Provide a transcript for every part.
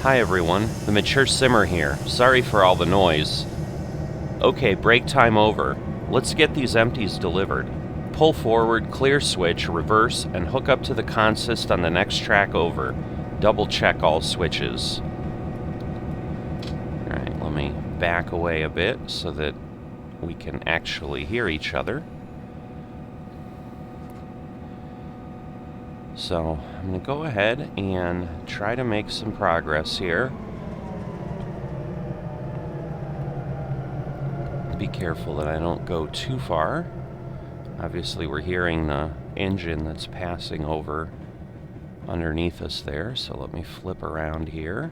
Hi everyone, the Mature Simmer here. Sorry for all the noise. Okay, break time over. Let's get these empties delivered. Pull forward, clear switch, reverse, and hook up to the consist on the next track over. Double check all switches. Alright, let me back away a bit so that we can actually hear each other. So, I'm going to go ahead and try to make some progress here. Be careful that I don't go too far. Obviously, we're hearing the engine that's passing over underneath us there, so let me flip around here.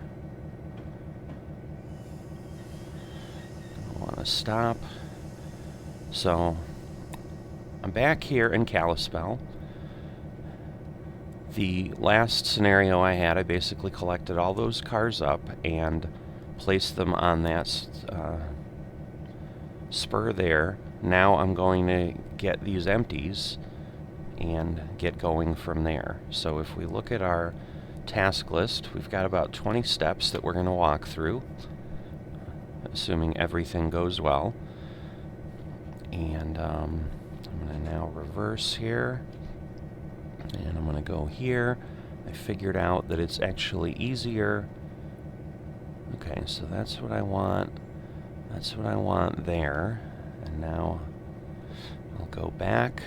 I want to stop. So, I'm back here in Kalispell. The last scenario I had, I basically collected all those cars up and placed them on that spur there. Now I'm going to get these empties and get going from there. So if we look at our task list, we've got about 20 steps that we're going to walk through, assuming everything goes well. And I'm going to now reverse here. And I'm going to go here. I figured out that it's actually easier. Okay, so that's what I want. That's what I want there. And now I'll go back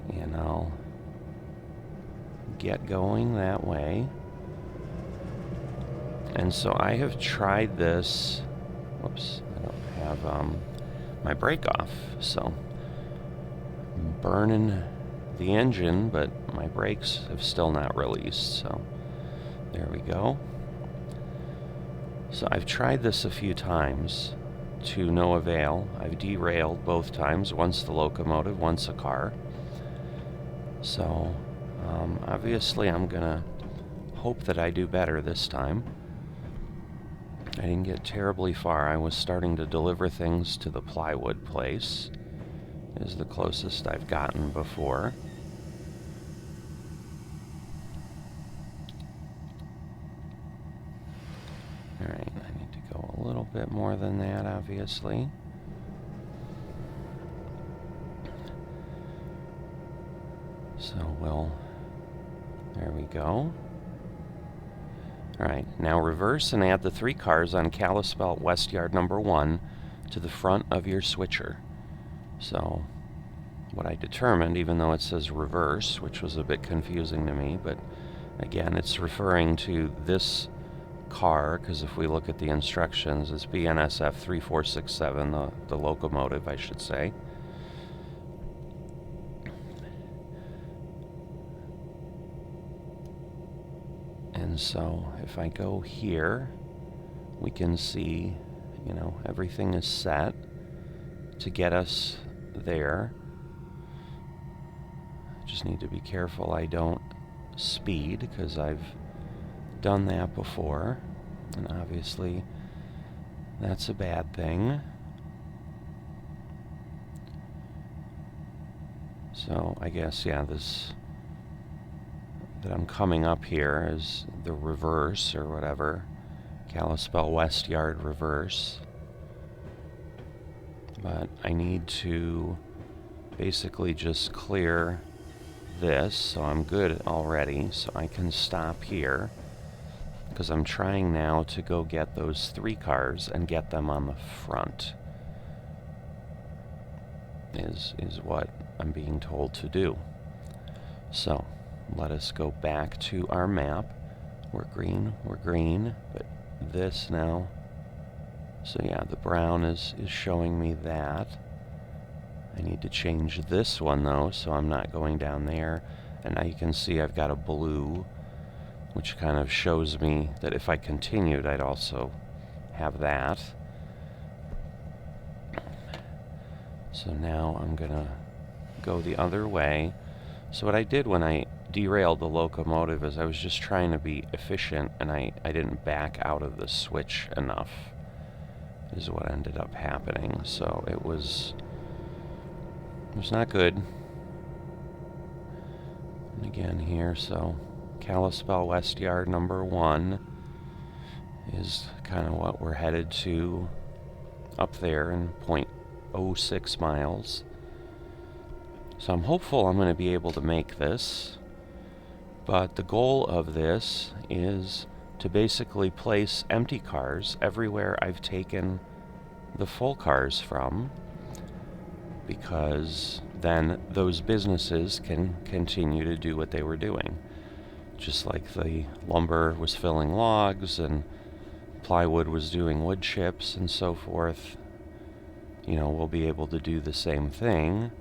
and I'll get going that way. And so I have tried this. Whoops, I don't have my brake off. So I'm burning the engine, but my brakes have still not released, so there we go. So I've tried this a few times to no avail. I've derailed both times, once the locomotive, once a car. So obviously I'm gonna hope that I do better this time. I didn't get terribly far. I was starting to deliver things to the Plywood place. Is the closest I've gotten before. Alright, I need to go a little bit more than that, obviously. So there we go. Alright, now reverse and add the 3 cars on Kalispell West Yard number 1 to the front of your switcher. So, what I determined, even though it says reverse, which was a bit confusing to me, but again, it's referring to this car, because if we look at the instructions, it's BNSF 3467, the locomotive, I should say. And so, if I go here, we can see, everything is set to get us there. Just need to be careful I don't speed, because I've done that before, and obviously that's a bad thing. So I guess, yeah, this that I'm coming up here is the reverse or whatever, Kalispell West Yard reverse. But I need to basically just clear this, so I'm good already, so I can stop here, because I'm trying now to go get those 3 cars and get them on the front, is what I'm being told to do. So let us go back to our map. We're green, but this now, so yeah, the brown is showing me that. I need to change this one though, so I'm not going down there. And now you can see I've got a blue, which kind of shows me that if I continued, I'd also have that. So now I'm gonna go the other way. So what I did when I derailed the locomotive is I was just trying to be efficient, and I didn't back out of the switch enough, is what ended up happening. So it was not good. And again here, so Kalispell West Yard number 1, is kind of what we're headed to up there in 0.06 miles. So I'm hopeful I'm going to be able to make this, but the goal of this is to basically place empty cars everywhere I've taken the full cars from, because then those businesses can continue to do what they were doing. Just like the lumber was filling logs and plywood was doing wood chips and so forth, we'll be able to do the same thing.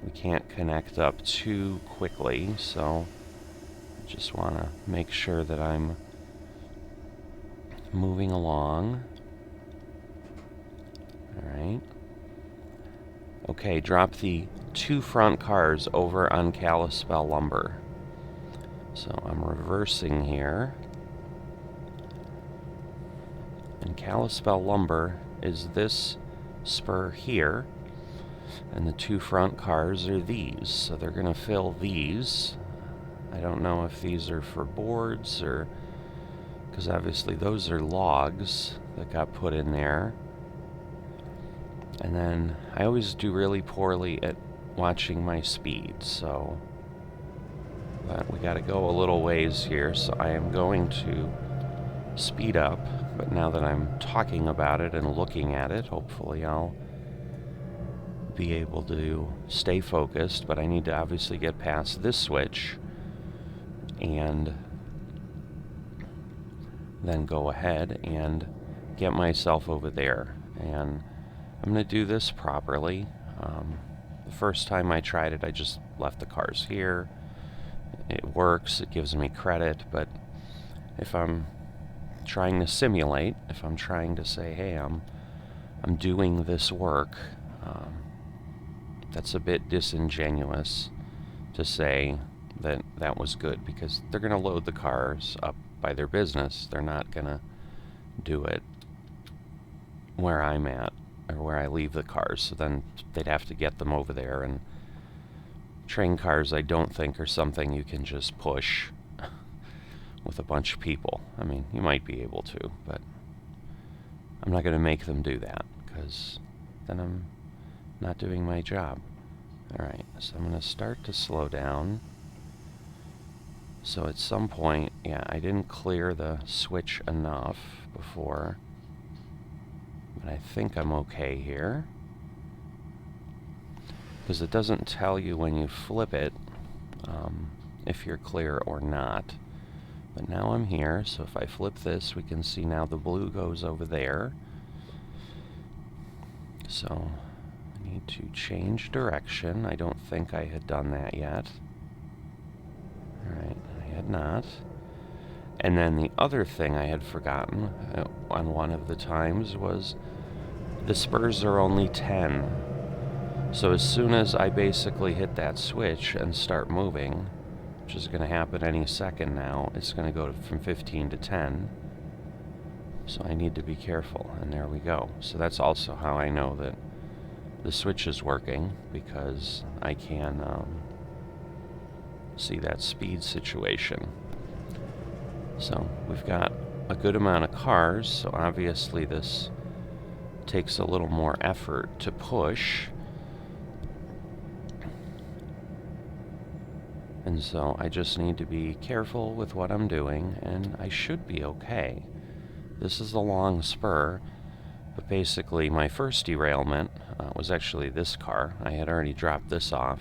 We can't connect up too quickly, so just want to make sure that I'm moving along. Alright. Okay, drop the 2 front cars over on Kalispell lumber. So I'm reversing here. And Kalispell lumber is this spur here, and the 2 front cars are these. So they're going to fill these. I don't know if these are for boards or, because obviously those are logs that got put in there. And then I always do really poorly at watching my speed, so but we got to go a little ways here, so I am going to speed up. But now that I'm talking about it and looking at it, hopefully I'll be able to stay focused. But I need to obviously get past this switch and then go ahead and get myself over there. And I'm going to do this properly. The first time I tried it, I just left the cars here. It works, it gives me credit, but if I'm trying to simulate, if I'm trying to say, hey, I'm doing this work, that's a bit disingenuous to say that that was good, because they're going to load the cars up by their business. They're not going to do it where I'm at or where I leave the cars, so then they'd have to get them over there. And train cars, I don't think, are something you can just push with a bunch of people. I mean, you might be able to, but I'm not going to make them do that, because then I'm not doing my job. Alright, so I'm going to start to slow down. So at some point, yeah, I didn't clear the switch enough before, but I think I'm okay here, because it doesn't tell you when you flip it if you're clear or not. But now I'm here, so if I flip this, we can see now the blue goes over there. So I need to change direction. I don't think I had done that yet. Alright, I had not. And then the other thing I had forgotten on one of the times was the spurs are only 10. So as soon as I basically hit that switch and start moving, which is going to happen any second now, it's going to go from 15 to 10. So I need to be careful, and there we go. So that's also how I know that the switch is working, because I can see that speed situation. So we've got a good amount of cars, so obviously this takes a little more effort to push. And so I just need to be careful with what I'm doing, and I should be okay. This is a long spur, but basically my first derailment was actually this car. I had already dropped this off,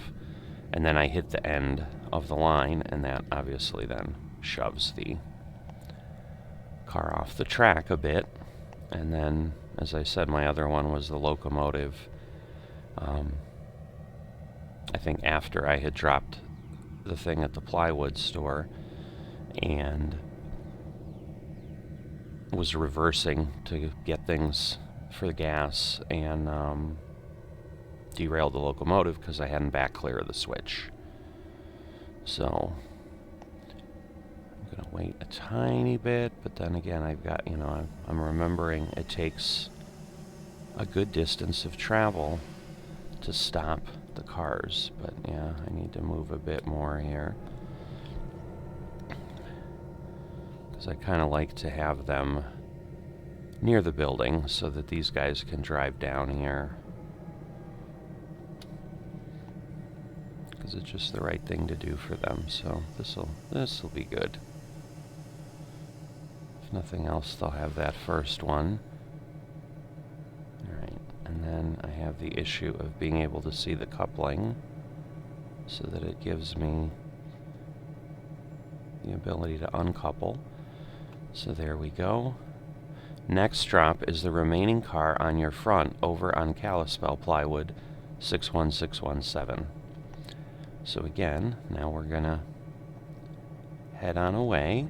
and then I hit the end of the line, and that obviously then shoves the car off the track a bit. And then, as I said, my other one was the locomotive. I think after I had dropped the thing at the plywood store and was reversing to get things for the gas, and derailed the locomotive because I hadn't back cleared the switch. So I'm going to wait a tiny bit, but then again I've got, I'm remembering it takes a good distance of travel to stop the cars. But yeah, I need to move a bit more here, because because I kind of like to have them near the building so that these guys can drive down here. Because it's just the right thing to do for them. So this'll be good. If nothing else, they'll have that first one. Alright, and then I have the issue of being able to see the coupling so that it gives me the ability to uncouple. So there we go. Next drop is the remaining car on your front over on Kalispell Plywood 61617. So again, now we're gonna head on away.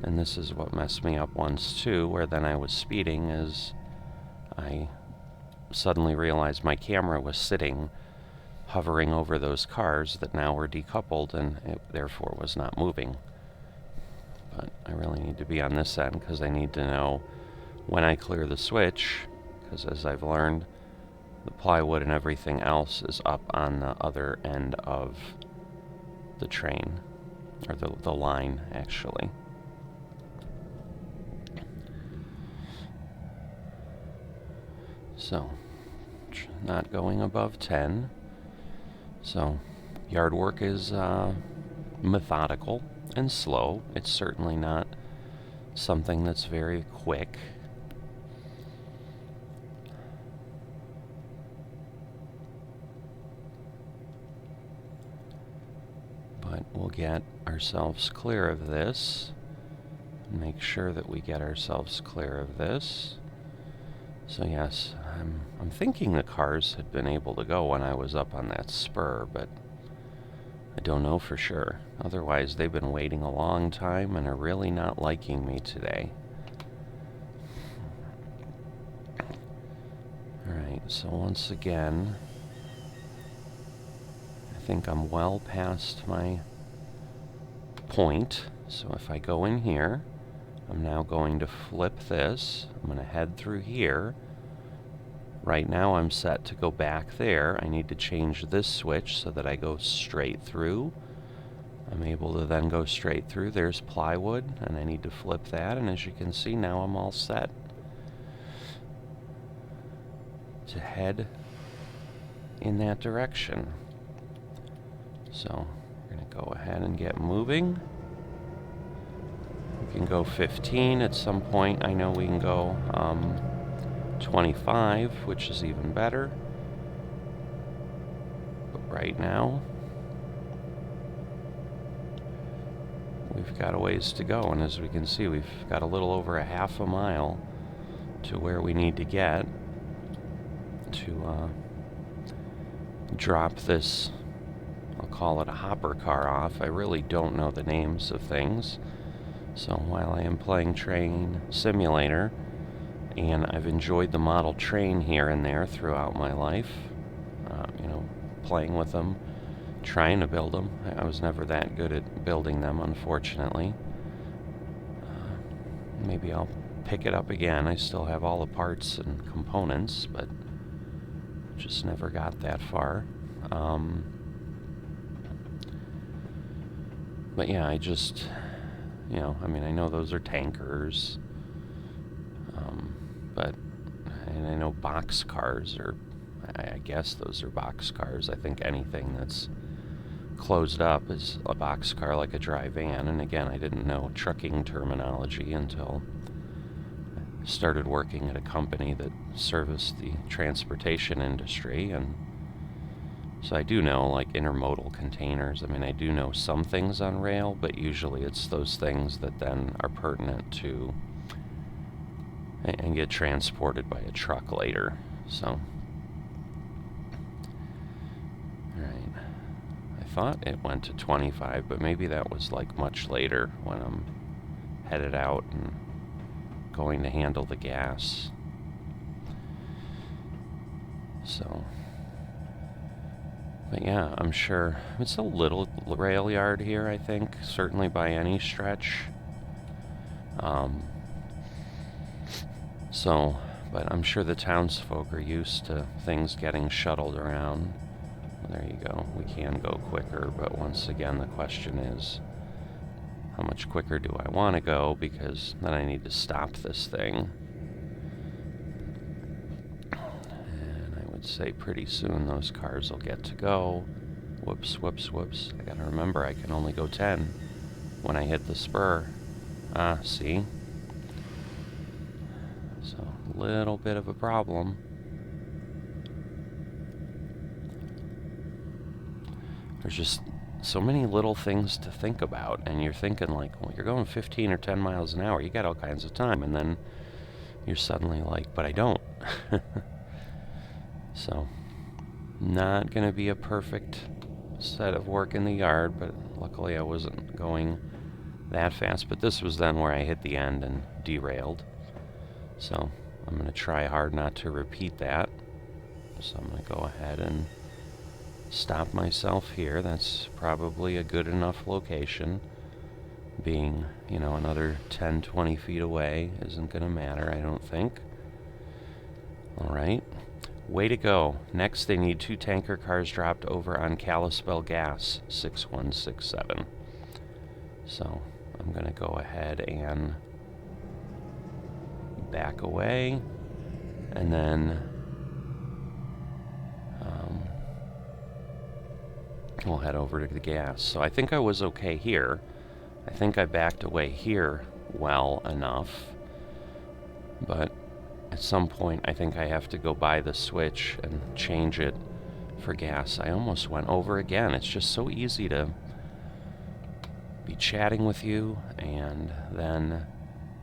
And this is what messed me up once too, where then I was speeding as I suddenly realized my camera was sitting, hovering over those cars that now were decoupled, and it therefore was not moving. But I really need to be on this end because I need to know when I clear the switch, because as I've learned, the plywood and everything else is up on the other end of the train, or the line, actually. So, not going above 10. So, yard work is methodical and slow. It's certainly not something that's very quick. But we'll get ourselves clear of this. Make sure that we get ourselves clear of this. So yes, I'm thinking the cars had been able to go when I was up on that spur, but I don't know for sure. Otherwise, they've been waiting a long time and are really not liking me today. Alright, so once again, I think I'm well past my point. So if I go in here, I'm now going to flip this. I'm going to head through here. Right now I'm set to go back there. I need to change this switch so that I go straight through. I'm able to then go straight through. There's plywood, and I need to flip that, and as you can see, now I'm all set to head in that direction. So we're going to go ahead and get moving. We can go 15 at some point. I know we can go 25, which is even better. But right now, we've got a ways to go, and as we can see, we've got a little over a half a mile to where we need to get to drop this, I'll call it a hopper car, off. I really don't know the names of things. So while I am playing Train Simulator, and I've enjoyed the model train here and there throughout my life, you know, playing with them, trying to build them. I was never that good at building them, unfortunately. Maybe I'll pick it up again. I still have all the parts and components, but just never got that far. But yeah, I just, you know, I mean, I know those are tankers, and I know box cars are, I guess those are box cars. I think anything that's closed up is a box car, like a dry van. And again, I didn't know trucking terminology until I started working at a company that serviced the transportation industry, and so I do know, like, intermodal containers. I mean, I do know some things on rail, but usually it's those things that then are pertinent to and get transported by a truck later. So, alright. I thought it went to 25, but maybe that was like much later when I'm headed out and going to handle the gas. So, but yeah, I'm sure it's a little rail yard here, I think, certainly by any stretch. But I'm sure the townsfolk are used to things getting shuttled around. There you go. We can go quicker, but once again, the question is, how much quicker do I want to go, because then I need to stop this thing. And I would say pretty soon those cars will get to go. Whoops, whoops, whoops. I gotta remember I can only go 10 when I hit the spur. See? So, a little bit of a problem. There's just so many little things to think about, and you're thinking like, well, you're going 15 or 10 miles an hour, you got all kinds of time, and then you're suddenly like, but I don't. So, not gonna be a perfect set of work in the yard, but luckily I wasn't going that fast. But this was then where I hit the end and derailed. So I'm going to try hard not to repeat that. So I'm going to go ahead and stop myself here. That's probably a good enough location. Being, another 10, 20 feet away isn't going to matter, I don't think. All right. Way to go. Next, they need 2 tanker cars dropped over on Kalispell Gas, 6167. So I'm going to go ahead and back away, and then we'll head over to the gas. So I think I was okay here. I think I backed away here well enough, but at some point I think I have to go by the switch and change it for gas. I almost went over again. It's just so easy to be chatting with you and then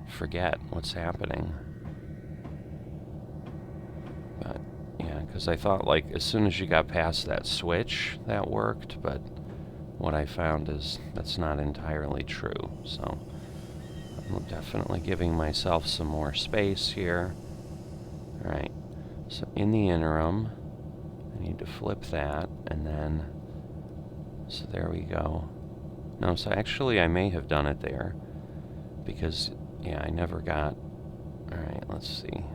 forget what's happening. But yeah, because I thought like as soon as you got past that switch that worked, but what I found is that's not entirely true. So I'm definitely giving myself some more space here. Alright, so in the interim, I need to flip that, and then, so there we go. No, so actually I may have done it there, because, yeah, I never got, alright, let's see.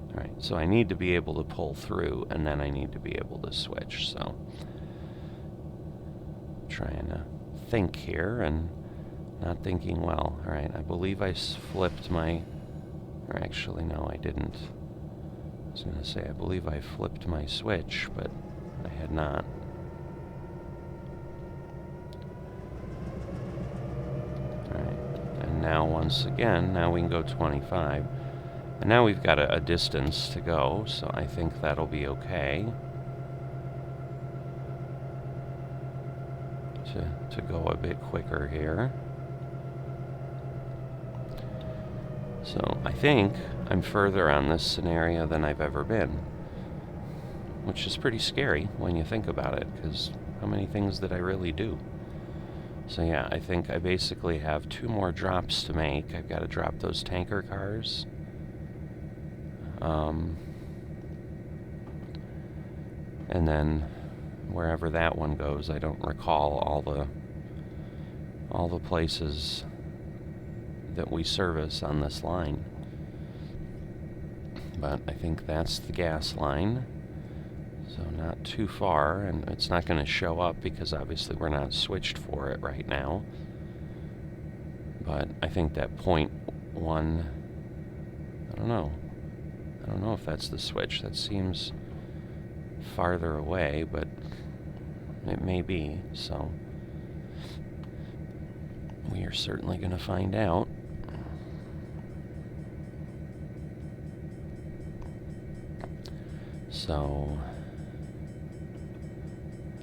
Alright, so I need to be able to pull through, and then I need to be able to switch, so. Trying to think here, and not thinking well. Alright, I believe I flipped my, or actually, no, I didn't. I was going to say, I believe I flipped my switch, but I had not. Alright, and now once again, now we can go 25. And now we've got a distance to go, so I think that'll be okay. To go a bit quicker here. So I think I'm further on this scenario than I've ever been, which is pretty scary when you think about it, because how many things did I really do? So yeah, I think I basically have 2 more drops to make. I've got to drop those tanker cars. And then wherever that one goes, I don't recall all the places that we service on this line. But I think that's the gas line. So not too far, and it's not going to show up because obviously we're not switched for it right now. But I think that .1, I don't know if that's the switch. That seems farther away, but it may be, so we are certainly going to find out. So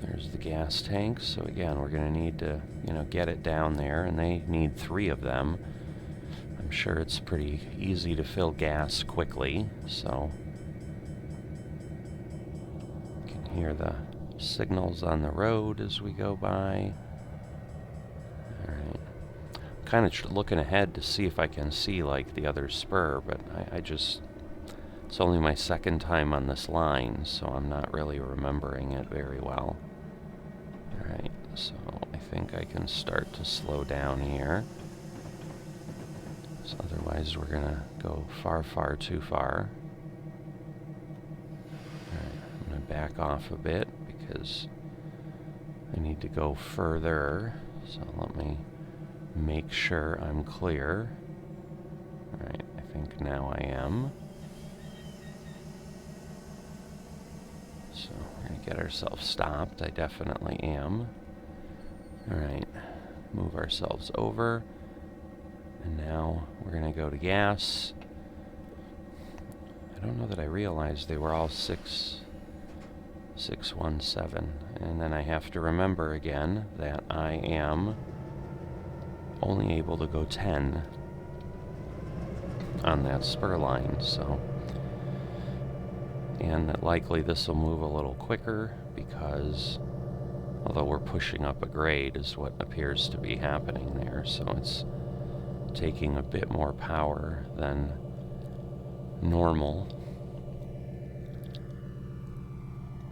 there's the gas tank. So again, we're going to need to, get it down there, and they need 3 of them. I'm sure it's pretty easy to fill gas quickly, so you can hear the signals on the road as we go by. Alright. I'm kind of looking ahead to see if I can see like the other spur, but it's only my 2nd time on this line, so I'm not really remembering it very well. Alright, so I think I can start to slow down here. So otherwise we're gonna go far, far too far. Alright, I'm gonna back off a bit because I need to go further. So let me make sure I'm clear. Alright, I think now I am. So we're going to get ourselves stopped. I definitely am. Alright, move ourselves over. And now we're going to go to gas. I don't know that I realized they were all 617. And then I have to remember again that I am only able to go 10 on that spur line, so. And that likely this will move a little quicker because although we're pushing up a grade is what appears to be happening there, so it's taking a bit more power than normal.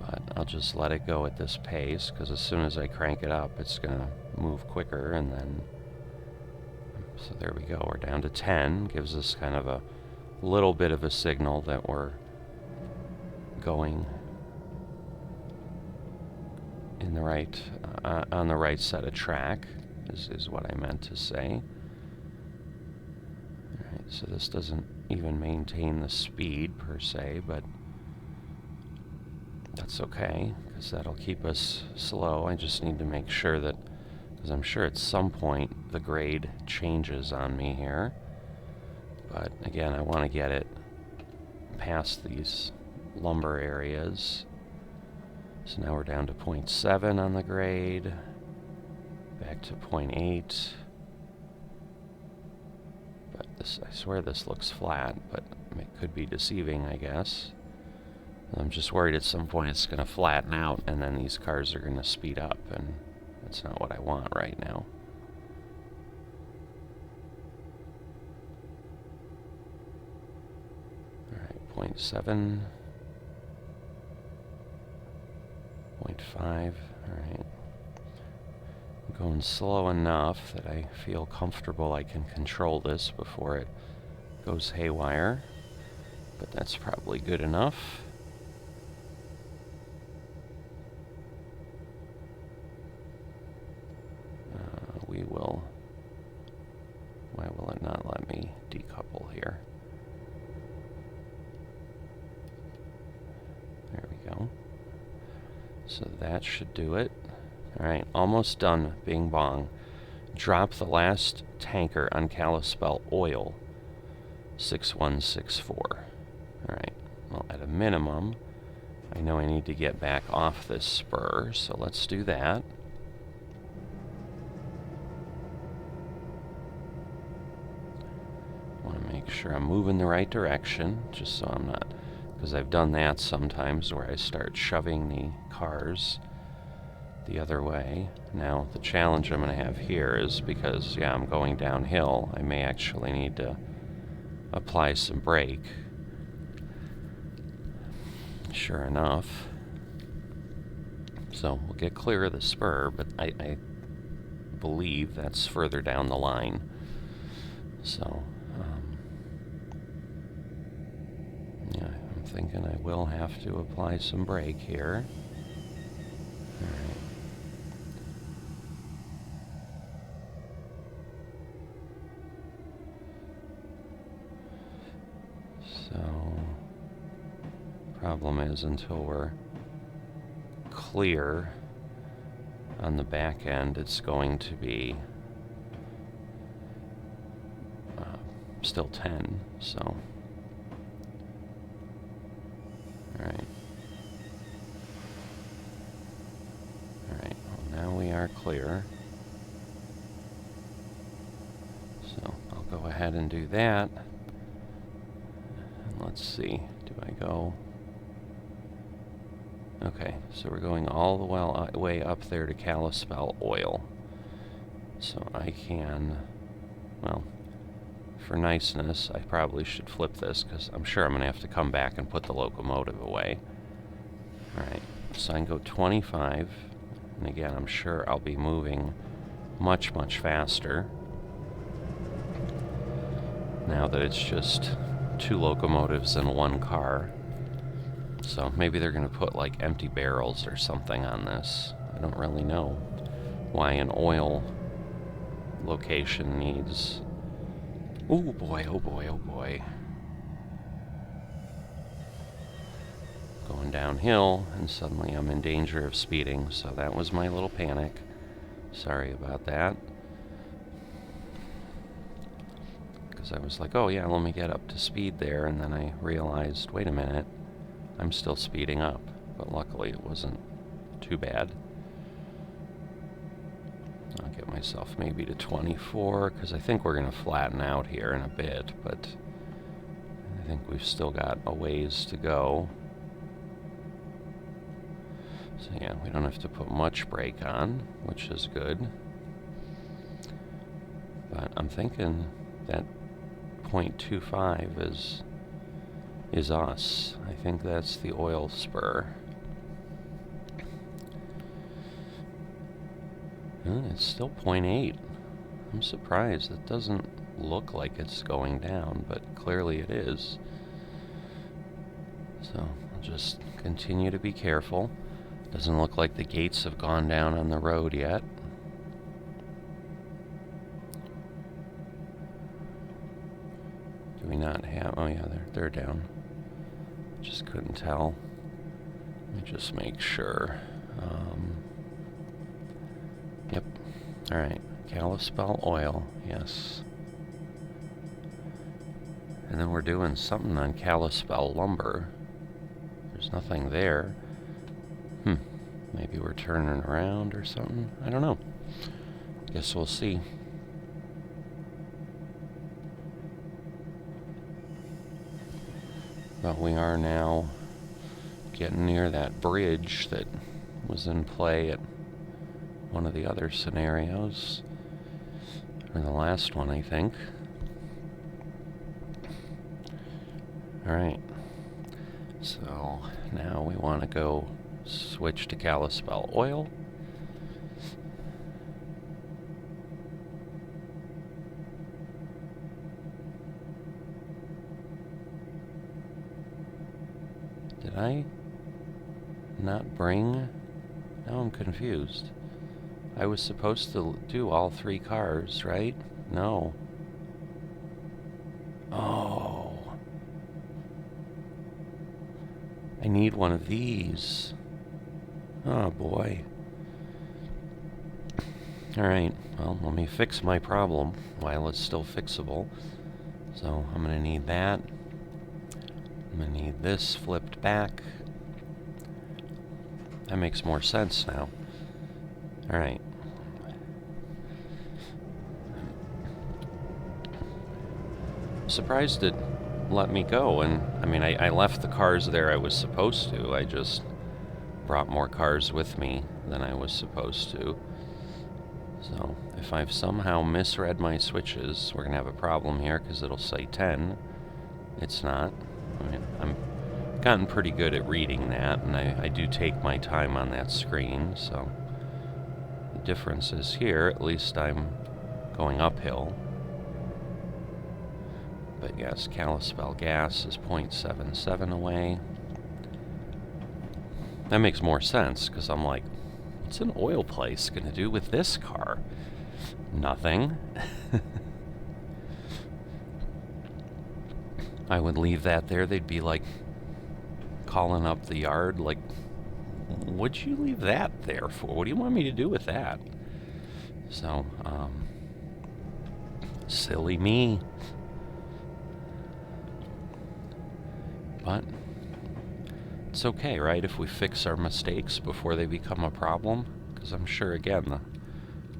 But I'll just let it go at this pace because as soon as I crank it up it's going to move quicker, and then so there we go, we're down to 10. Gives us kind of a little bit of a signal that we're going in the right on the right set of track is what I meant to say. Alright, so this doesn't even maintain the speed per se, but that's okay because that'll keep us slow. I just need to make sure that, because I'm sure at some point the grade changes on me here, but again I want to get it past these lumber areas. So now we're down to 0.7 on the grade, back to 0.8. But this, I swear this looks flat, but it could be deceiving, I guess. I'm just worried at some point it's going to flatten out and then these cars are going to speed up, and that's not what I want right now. Alright, 0.7. 0.5, alright. I'm going slow enough that I feel comfortable I can control this before it goes haywire, but that's probably good enough. We will... Why will it not let me decouple here? There we go. So that should do it. Alright, almost done, bing bong. Drop the last tanker on Kalispell oil. 6164. Alright, well at a minimum, I know I need to get back off this spur, so let's do that. I want to make sure I'm moving the right direction, just so I'm not... Because I've done that sometimes where I start shoving the cars the other way. Now, the challenge I'm going to have here is because, yeah, I'm going downhill, I may actually need to apply some brake. Sure enough. So, we'll get clear of the spur, but I believe that's further down the line. So, yeah, I'm thinking I will have to apply some brake here. Alright. So, problem is until we're clear on the back end, it's going to be still 10, so... Alright. Alright, well now we are clear. So, I'll go ahead and do that. And let's see, do I go... Okay, so we're going all the way up there to Kalispell oil. So I can, well, for niceness, I probably should flip this, because I'm sure I'm going to have to come back and put the locomotive away. Alright, so I can go 25, and again, I'm sure I'll be moving much, much faster now that it's just 2 locomotives in one car. So maybe they're going to put like empty barrels or something on this. I don't really know why an oil location needs... Oh boy, oh boy, oh boy. Going downhill, and suddenly I'm in danger of speeding, so that was my little panic. Sorry about that. Because I was like, oh yeah, let me get up to speed there, and then I realized, wait a minute, I'm still speeding up. But luckily it wasn't too bad. I'll get myself maybe to 24, because I think we're going to flatten out here in a bit, but I think we've still got a ways to go. So yeah, we don't have to put much brake on, which is good. But I'm thinking that 0.25 is us. I think that's the oil spur. It's still 0.8. I'm surprised. It doesn't look like it's going down, but clearly it is. So I'll just continue to be careful. Doesn't look like the gates have gone down on the road yet. Do we not have... Oh yeah, they're down. Just couldn't tell. Let me just make sure. Yep. Alright. Kalispell oil. Yes. And then we're doing something on Kalispell lumber. There's nothing there. Maybe we're turning around or something. I don't know. Guess we'll see. But we are now getting near that bridge that was in play at one of the other scenarios. Or the last one, I think. Alright. So now we want to go switch to Kalispell oil. Did I not bring? Now I'm confused. I was supposed to do all 3 cars, right? No. Oh. I need one of these. Oh boy. Alright, well, let me fix my problem while it's still fixable. So I'm going to need that. I'm going to need this flipped back. That makes more sense now. Alright. I'm surprised it let me go, and I mean, I left the cars there I was supposed to. I just brought more cars with me than I was supposed to. So if I've somehow misread my switches, we're gonna have a problem here because it'll say 10. It's not. I mean, I'm gotten pretty good at reading that, and I do take my time on that screen, so the difference is here, at least I'm going uphill. But yes, Kalispell gas is 0.77 away. That makes more sense, because I'm like, what's an oil place going to do with this car? Nothing. I would leave that there. They'd be like calling up the yard, like, what'd you leave that there for? What do you want me to do with that? So, silly me. But it's okay, right, if we fix our mistakes before they become a problem? Because I'm sure, again, the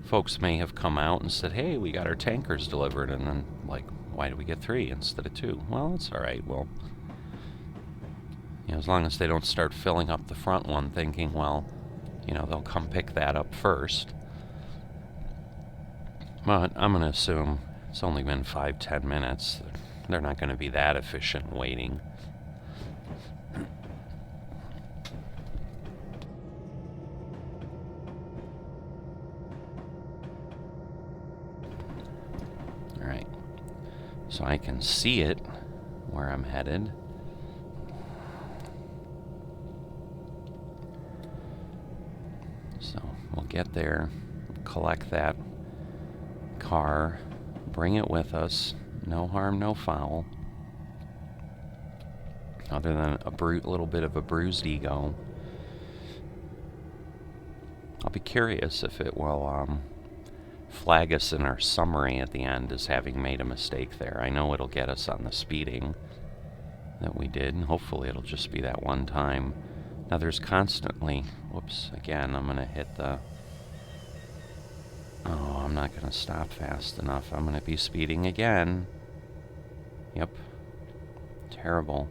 folks may have come out and said, hey, we got our tankers delivered, and then, like, why do we get 3 instead of 2? Well, it's all right. Well, you know, as long as they don't start filling up the front one thinking, well, you know, they'll come pick that up first. But I'm going to assume it's only been 5-10 minutes. They're not going to be that efficient waiting. Alright. So I can see it where I'm headed. So we'll get there, collect that car, bring it with us. No harm, no foul. Other than a little bit of a bruised ego. I'll be curious if it will flag us in our summary at the end as having made a mistake there. I know it'll get us on the speeding that we did, and hopefully it'll just be that one time. Now there's constantly, whoops, again, I'm going to hit the, oh, I'm not going to stop fast enough. I'm going to be speeding again. Yep. Terrible.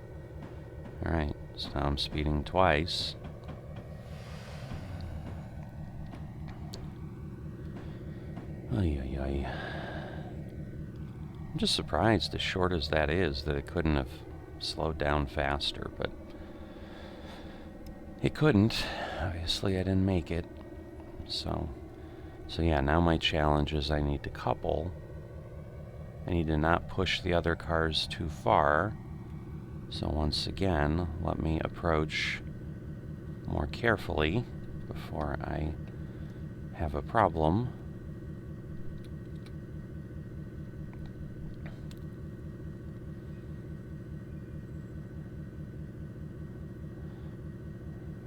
Alright, so now I'm speeding twice. Ay, ay, ay. I'm just surprised, as short as that is, that it couldn't have slowed down faster, but it couldn't. Obviously, I didn't make it. So yeah, now my challenge is I need to couple. I need to not push the other cars too far. So once again, let me approach more carefully before I have a problem.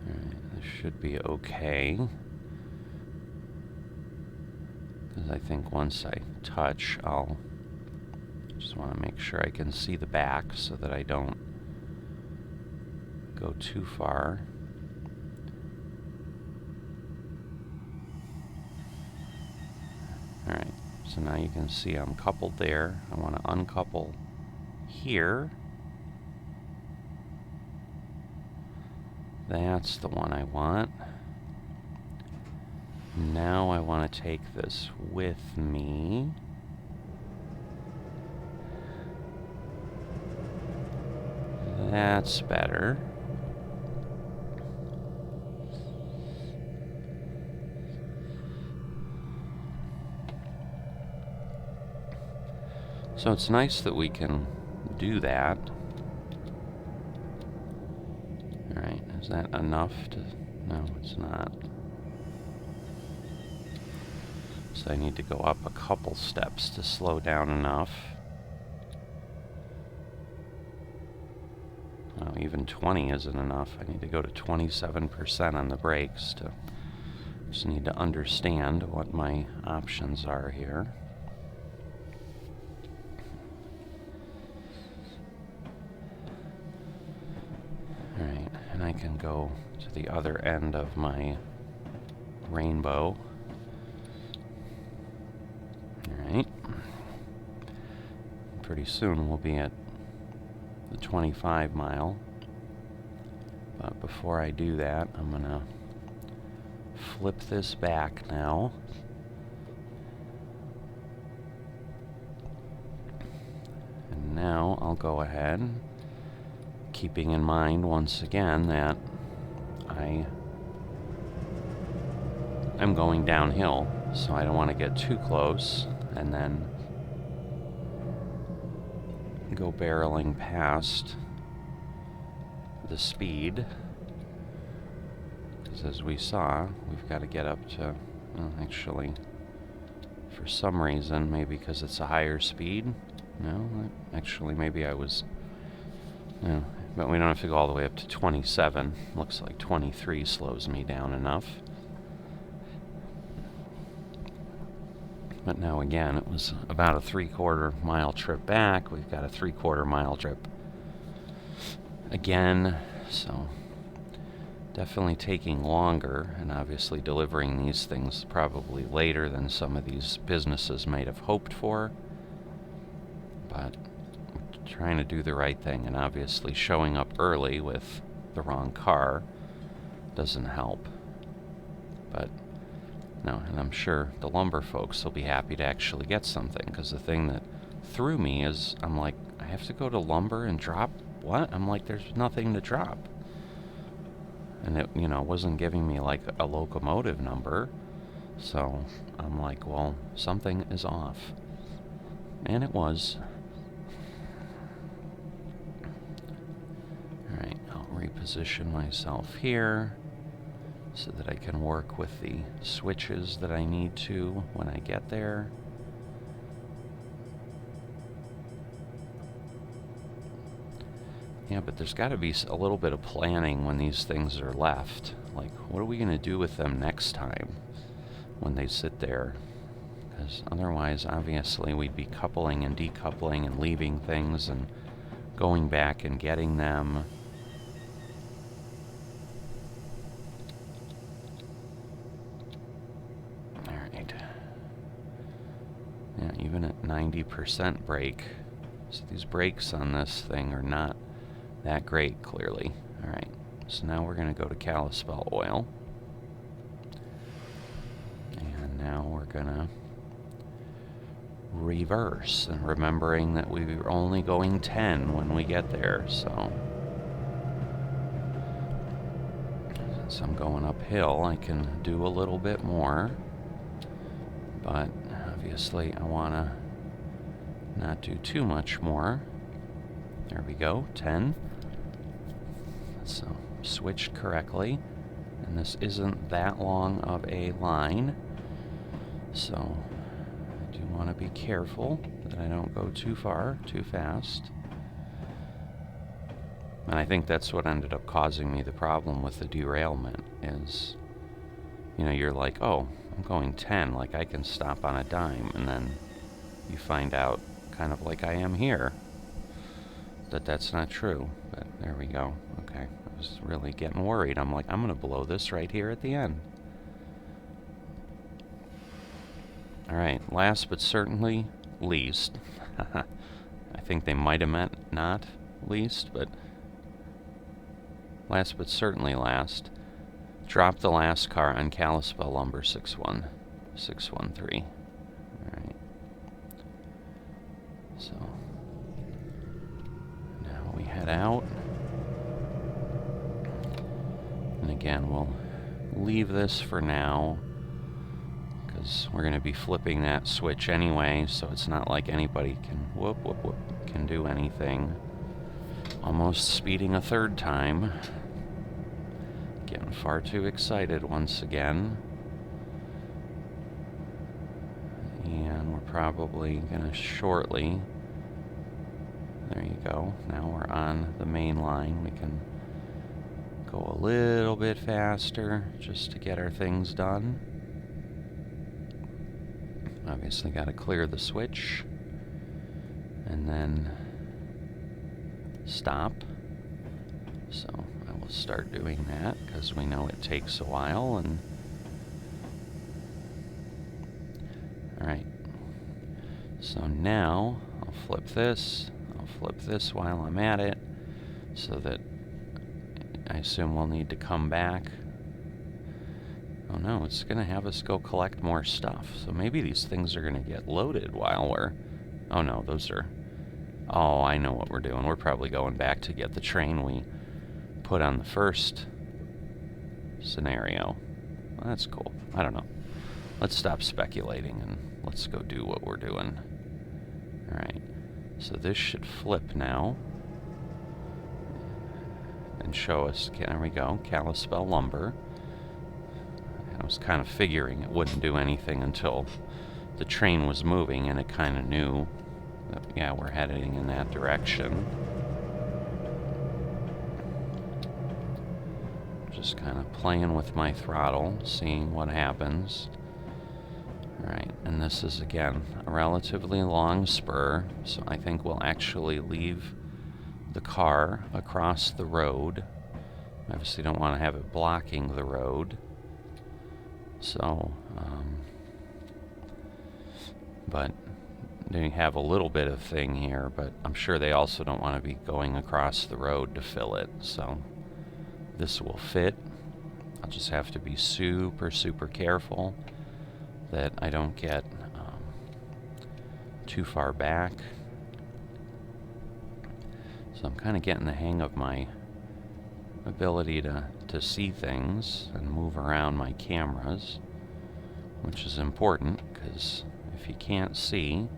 Alright, this should be okay. Because I think once I touch, I'll just want to make sure I can see the back so that I don't go too far. Alright, so now you can see I'm coupled there. I want to uncouple here. That's the one I want. Now I want to take this with me. That's better. So it's nice that we can do that. Alright, is that enough to... No, it's not. So I need to go up a couple steps to slow down enough. Oh, even 20 isn't enough. I need to go to 27% on the brakes to... Just need to understand what my options are here. Alright, and I can go to the other end of my rainbow. Alright. Pretty soon we'll be at the 25 mile. But before I do that, I'm gonna flip this back now. And now I'll go ahead, keeping in mind once again that I'm going downhill, so I don't want to get too close and then go barreling past the speed. Because as we saw, we've got to get up to, well, actually, for some reason, maybe because it's a higher speed. No, actually, maybe I was, no, but we don't have to go all the way up to 27. Looks like 23 slows me down enough. But now again, it was about a 3/4 mile trip back. We've got a 3/4 mile trip again, so definitely taking longer, and obviously delivering these things probably later than some of these businesses might have hoped for. But trying to do the right thing, and obviously showing up early with the wrong car doesn't help. But no, and I'm sure the lumber folks will be happy to actually get something, because the thing that threw me is, I'm like, I have to go to lumber and drop what? I'm like, there's nothing to drop. And it, you know, wasn't giving me like a locomotive number. So I'm like, well, something is off. And it was. Alright, I'll reposition myself here so that I can work with the switches that I need to when I get there. Yeah, but there's got to be a little bit of planning when these things are left. Like, what are we going to do with them next time when they sit there? Because otherwise, obviously, we'd be coupling and decoupling and leaving things and going back and getting them. All right. Yeah, even at 90% brake. So these brakes on this thing are not that great, clearly. All right. So now we're going to go to Kalispell oil. And now we're going to reverse, and remembering that we're only going 10 when we get there, so since I'm going uphill, I can do a little bit more, but obviously I want to not do too much more. There we go, 10. So switched correctly, and this isn't that long of a line, so I want to be careful that I don't go too far, too fast. And I think that's what ended up causing me the problem with the derailment is, you know, you're like, oh, I'm going 10, like I can stop on a dime, and then you find out, kind of like I am here, that that's not true. But there we go. Okay, I was really getting worried. I'm like, I'm going to blow this right here at the end. Alright, last but certainly least. I think they might have meant not least, but last but certainly last. Drop the last car on Kalispell lumber 613. Alright. So now we head out. And again, we'll leave this for now, because we're going to be flipping that switch anyway, so it's not like anybody can do anything. Almost speeding a third time. Getting far too excited once again. And we're probably going to shortly... There you go. Now we're on the main line. We can go a little bit faster just to get our things done. Obviously got to clear the switch and then stop. So I will start doing that because we know it takes a while. And alright, so now I'll flip this while I'm at it, so that I assume we'll need to come back. Oh no, it's going to have us go collect more stuff. So maybe these things are going to get loaded while we're... Oh no, those are... Oh, I know what we're doing. We're probably going back to get the train we put on the first scenario. Well, that's cool. I don't know. Let's stop speculating and let's go do what we're doing. Alright, so this should flip now and show us... There we go, Kalispell lumber. I was kind of figuring it wouldn't do anything until the train was moving, and it kind of knew that, yeah, we're heading in that direction. Just kind of playing with my throttle, seeing what happens. Alright, and this is, again, a relatively long spur, so I think we'll actually leave the car across the road. Obviously don't want to have it blocking the road. So, but they have a little bit of thing here, but I'm sure they also don't want to be going across the road to fill it, so this will fit. I'll just have to be super, super careful that I don't get too far back. So I'm kind of getting the hang of my ability to see things and move around my cameras, which is important, because if you can't see,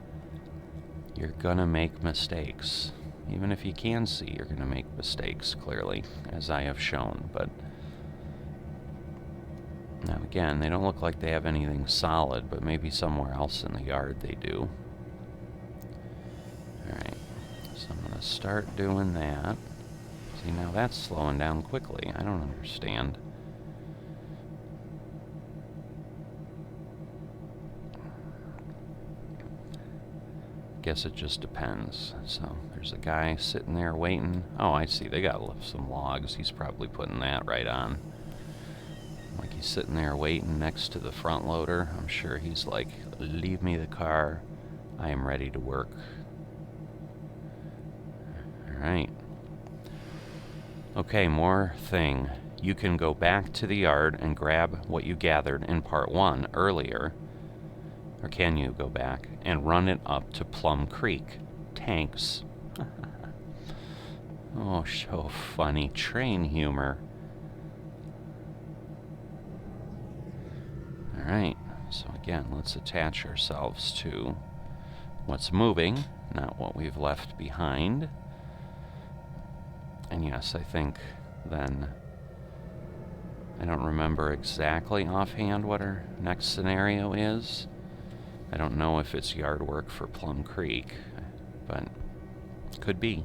you're gonna make mistakes. Even if you can see, you're gonna make mistakes, clearly, as I have shown. But now again, they don't look like they have anything solid, but maybe somewhere else in the yard they do. Alright, so I'm gonna start doing that. See, now that's slowing down quickly. I don't understand. Guess it just depends. So there's a guy sitting there waiting. Oh, I see. They got some logs. He's probably putting that right on. Like he's sitting there waiting next to the front loader. I'm sure he's like, leave me the car. I am ready to work. Alright. Okay, more thing. You can go back to the yard and grab what you gathered in part 1 earlier. Or can you go back and run it up to Plum Creek? Tanks. Oh, so funny. Train humor. Alright, so again, let's attach ourselves to what's moving, not what we've left behind. And yes, I think then, I don't remember exactly offhand what our next scenario is. I don't know if it's yard work for Plum Creek, but could be.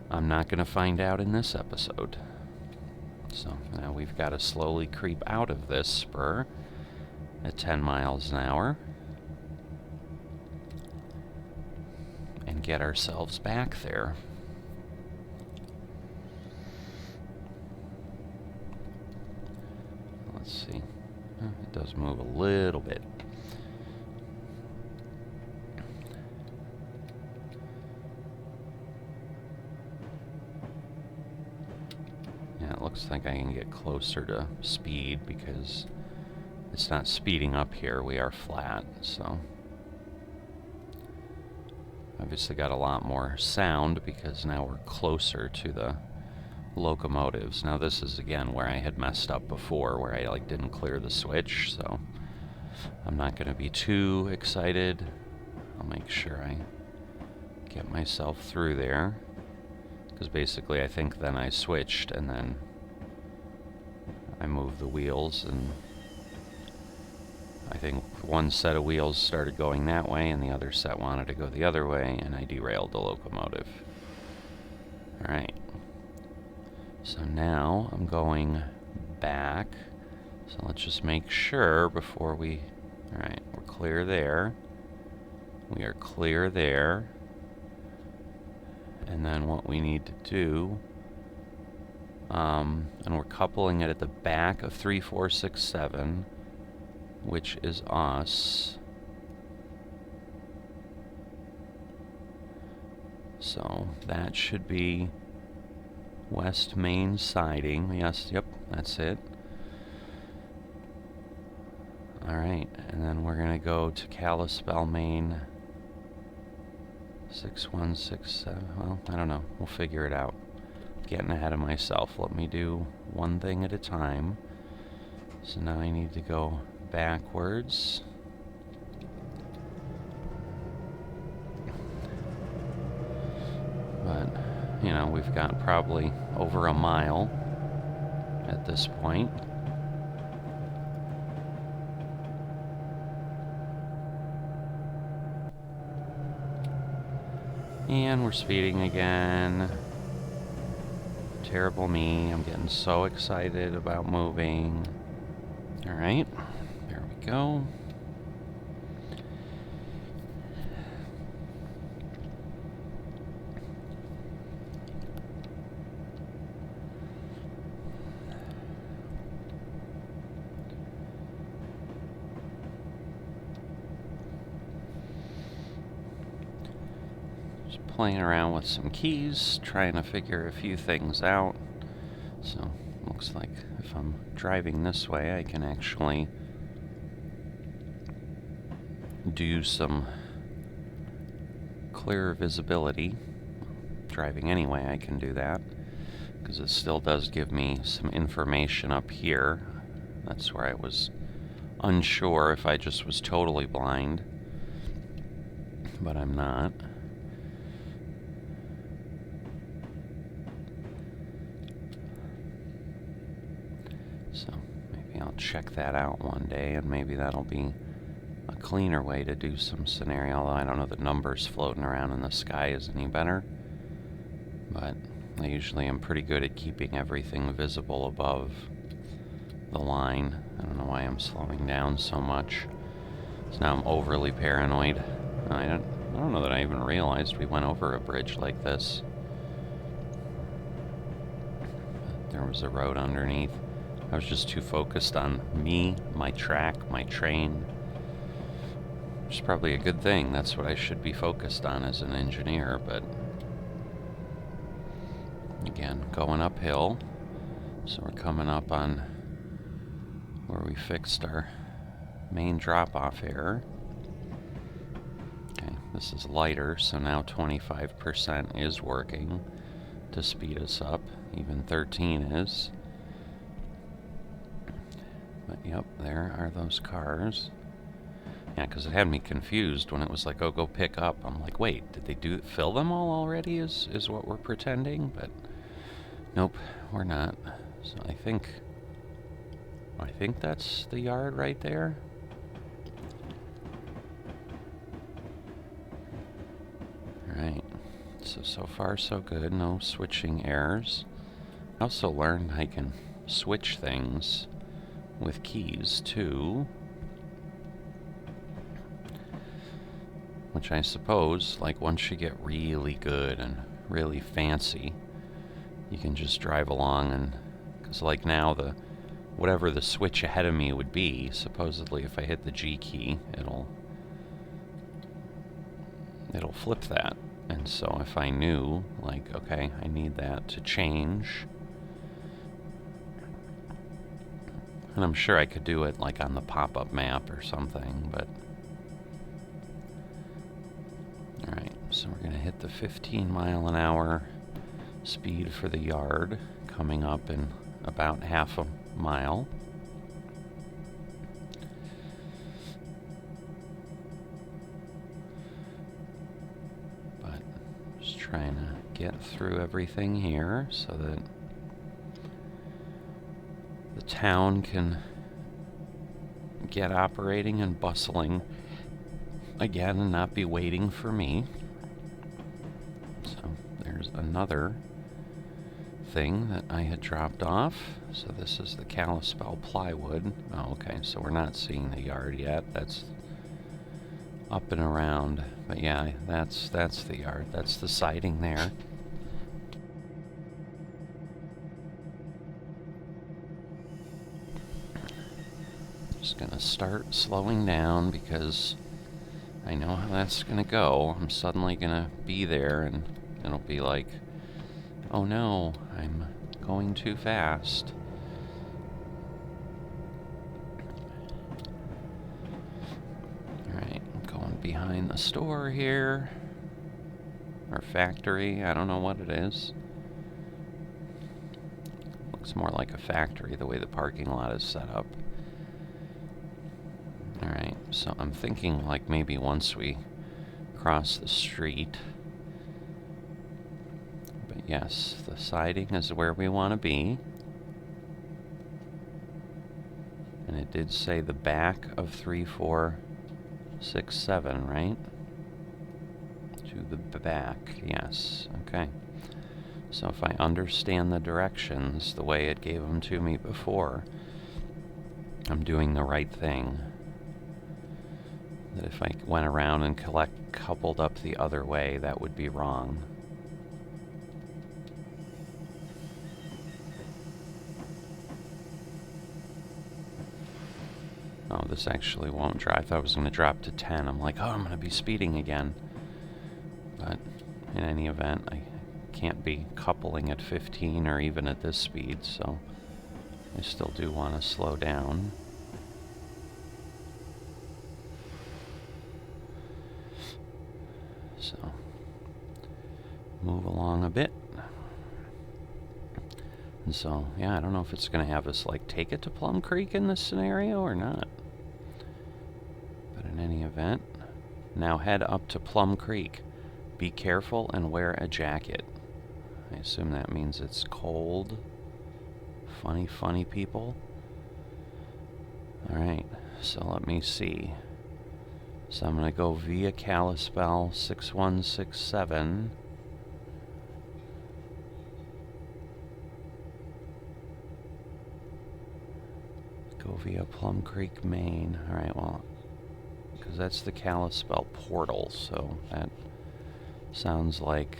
I'm not going to find out in this episode. So now we've got to slowly creep out of this spur at 10 miles an hour and get ourselves back there. Let's see. It does move a little bit. Yeah, it looks like I can get closer to speed because it's not speeding up here. We are flat, so obviously got a lot more sound because now we're closer to the locomotives. Now this is again where I had messed up before, where I like didn't clear the switch, so I'm not going to be too excited. I'll make sure I get myself through there, because basically I think then I switched and then I moved the wheels, and I think one set of wheels started going that way and the other set wanted to go the other way, and I derailed the locomotive. Alright. So now I'm going back. So let's just make sure before we... Alright, we're clear there. We are clear there. And then what we need to do... and we're coupling it at the back of 3467, which is us. So that should be West Main siding. Yes, yep, that's it. Alright, and then we're going to go to Kalispell Main 6167. Well, I don't know. We'll figure it out. Getting ahead of myself. Let me do one thing at a time. So now I need to go backwards. But, you know, we've got probably over a mile at this point. And we're speeding again. Terrible me. I'm getting so excited about moving. Alright, there we go. Playing around with some keys, trying to figure a few things out. So, looks like if I'm driving this way, I can actually do some clearer visibility. Driving anyway, I can do that, because it still does give me some information up here. That's where I was unsure if I just was totally blind, but I'm not. So maybe I'll check that out one day, and maybe that'll be a cleaner way to do some scenario, although I don't know the numbers floating around in the sky is any better. but I usually am pretty good at keeping everything visible above the line. I don't know why I'm slowing down so much. So now I'm overly paranoid. I don't know that I even realized we went over a bridge like this. There was a road underneath. I was just too focused on me, my track, my train. Which is probably a good thing. That's what I should be focused on as an engineer, but again, going uphill. So we're coming up on where we fixed our main drop-off error. Okay, this is lighter, so now 25% is working to speed us up. Even 13 is. But yep, there are those cars. Yeah, because it had me confused when it was like, oh, go pick up. I'm like, wait, did they fill them all already is what we're pretending? But nope, we're not. So I think that's the yard right there. Alright, so far so good, no switching errors. I also learned I can switch things with keys too. Which I suppose, like, once you get really good and really fancy, you can just drive along and, because like now whatever the switch ahead of me would be, supposedly if I hit the G key, it'll flip that. And so if I knew, like, okay, I need that to change, and I'm sure I could do it like on the pop-up map or something, but alright, so we're gonna hit the 15 mile an hour speed for the yard, coming up in about half a mile. But just trying to get through everything here so that the town can get operating and bustling again and not be waiting for me. So there's another thing that I had dropped off. So this is the Kalispell Plywood. Oh, okay, so we're not seeing the yard yet. That's up and around. But yeah, that's the yard. That's the siding there. Just gonna start slowing down because I know how that's gonna go. I'm suddenly gonna be there and it'll be like, oh no, I'm going too fast. Alright, going behind the store here. Or factory, I don't know what it is. Looks more like a factory the way the parking lot is set up. Alright, so I'm thinking like maybe once we cross the street. But yes, the siding is where we want to be. And it did say the back of 3467, right? To the back, yes. Okay. So if I understand the directions the way it gave them to me before, I'm doing the right thing. That if I went around and coupled up the other way, that would be wrong. Oh, this actually won't drop. I thought it was going to drop to 10. I'm like, oh, I'm going to be speeding again. But in any event, I can't be coupling at 15 or even at this speed, so I still do want to slow down. So, move along a bit. And so, yeah, I don't know if it's going to have us, like, take it to Plum Creek in this scenario or not. But in any event, now head up to Plum Creek. Be careful and wear a jacket. I assume that means it's cold. Funny people. Alright, so let me see. So I'm going to go via Kalispell 6167. via Plum Creek, Maine. Alright, well, because that's the Kalispell portal, so that sounds like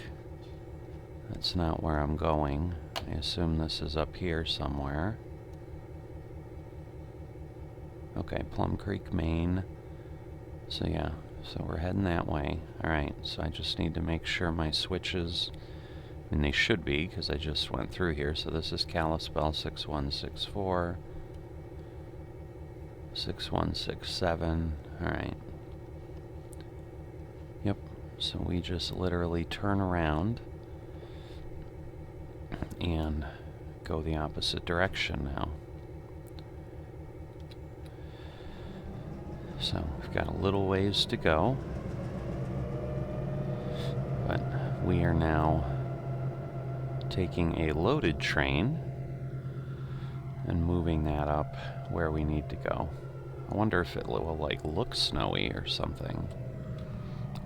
that's not where I'm going. I assume this is up here somewhere. Okay, Plum Creek, Maine. So yeah, so we're heading that way. Alright, so I just need to make sure my switches, and they should be, because I just went through here. So this is Kalispell 6164, 6167. Alright. Yep, so we just literally turn around and go the opposite direction now. So we've got a little ways to go, but we are now taking a loaded train and moving that up where we need to go. I wonder if it will like look snowy or something.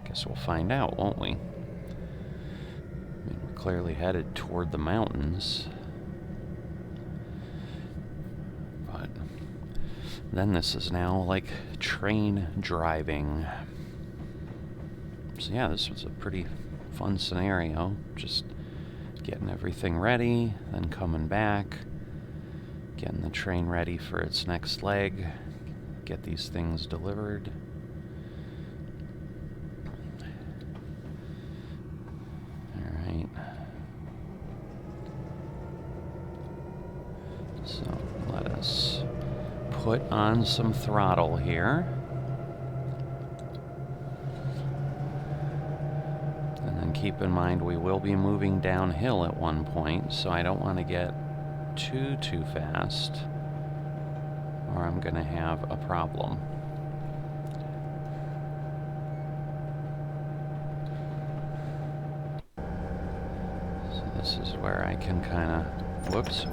Guess we'll find out, won't we? I mean, we're clearly headed toward the mountains. But then this is now like train driving. So yeah, this was a pretty fun scenario. Just getting everything ready, then coming back, getting the train ready for its next leg, get these things delivered. Alright. So let us put on some throttle here. And then keep in mind we will be moving downhill at one point, so I don't want to get too fast, or I'm going to have a problem. So this is where I can kind of, whoops,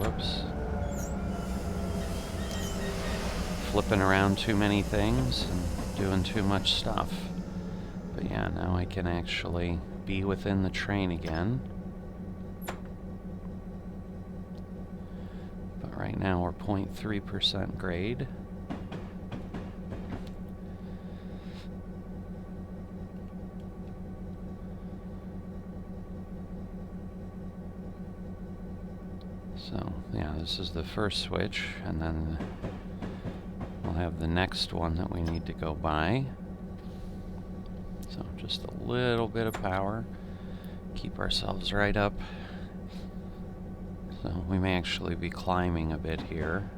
flipping around too many things and doing too much stuff. But yeah, now I can actually be within the train again. But right now we're 0.3% grade. So yeah, this is the first switch, and then we'll have the next one that we need to go by. So just a little bit of power. Keep ourselves right up. So we may actually be climbing a bit here,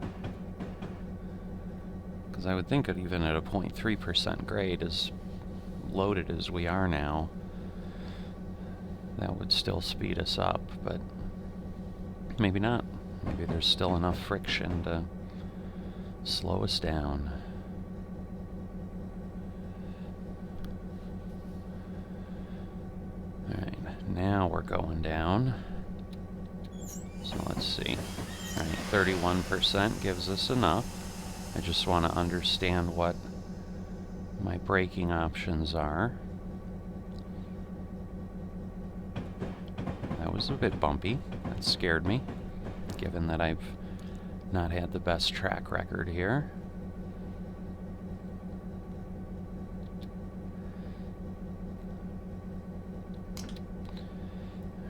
because I would think that even at a 0.3% grade, as loaded as we are now, that would still speed us up, but maybe not. Maybe there's still enough friction to slow us down. Alright, now we're going down. So let's see. Alright, 31% gives us enough. I just want to understand what my braking options are. That was a bit bumpy. That scared me, given that I've not had the best track record here.